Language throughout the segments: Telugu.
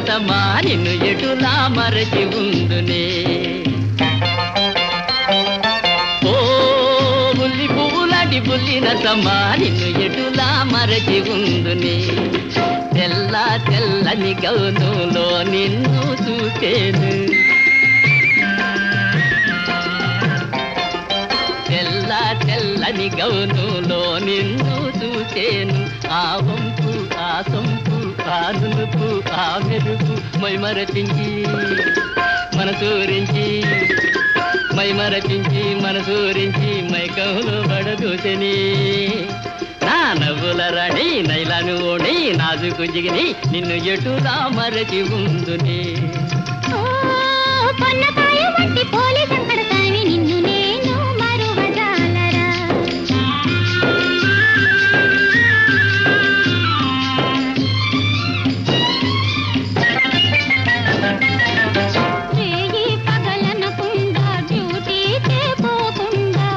నరసమా నిన్ను ఎటులా మరచి ఉందునే. ఓ బుల్లి పువ్వులాంటి బుల్లి నరసమా నిన్ను ఎటులా మరచి ఉందునే. తెల్ల తెల్లని గౌనులో నిన్ను చూసేను, తెల్ల తెల్లని గౌనులో నిన్ను చూసేను. ఆ వంపు ఆ సొంపు ఆ నునుపు ఆ మెరుపు మైమరపించి మనసూరించి, మైమరపించి మనసూరించి మైకంలో పడదూసని. నా నవ్వుల రాణి నైలాను ఓణి నాజుకు జిగిని నిన్ను ఎటులా మరచి ఉందునే. నిన్ను నేను మరువజాలరా. రేయి పగలనకుండా డ్యూటీకే పోకుండా,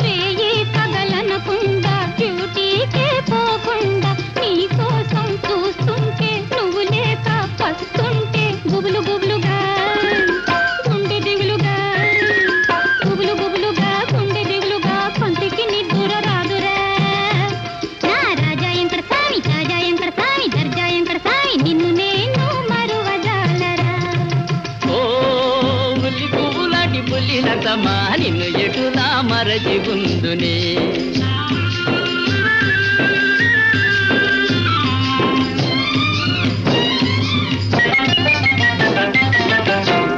రేయి పగలనకుండా డ్యూటీకే పోకుండా నీకోసం చూస్తుంటే నువ్వు లేక పస్తుంటే గుబులు గుబులుగా గుండె దిగులుగా, గుబులు గుబులుగా గుండె దిగులుగా కొంటికి నిద్ర రాదురా. నా రాజా ఎంకడ సామి తాజా ఎంకడ సామి దర్జా ఎంకడ సామి నిన్ను నేను మరువజాలరా. ఓ బుల్లి పువ్వులాంటి బుల్లి నరసమా నిన్ను ఎటులా మరచి ఉందునే.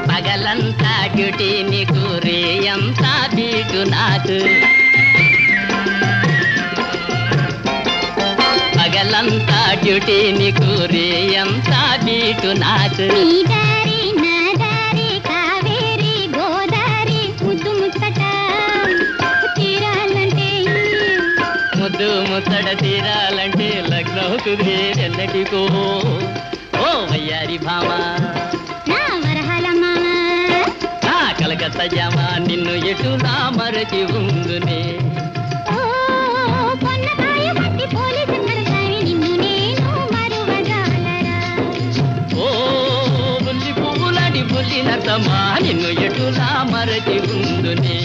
పగలంతా డ్యూటీ నీకు రేయంతా బీటు నాకు, పగలంతా డ్యూటీ నీకు రేయంతా బీటు నాకు. నీ దారి నా దారి కావేరి గోదారి ముద్దు ముచ్చట తీరాలంటే, ముద్దు ముచ్చట తీరాలంటే లగ్నవుతుంది ఎన్నటికో. ఓ వయ్యారి భామ నా వరహాల మామ, నా కలకత్తా జామ నిన్ను ఎటులా మరచి ఉందునే. ఓ పొన్నకాయ మట్టి పోలీసు కడతావి నిన్ను నేను మరువజాలరా. ఓ బుల్లి పువ్వులాంటి బుల్లి నరసమా నిన్ను ఎటులా మరచి ఉందునే.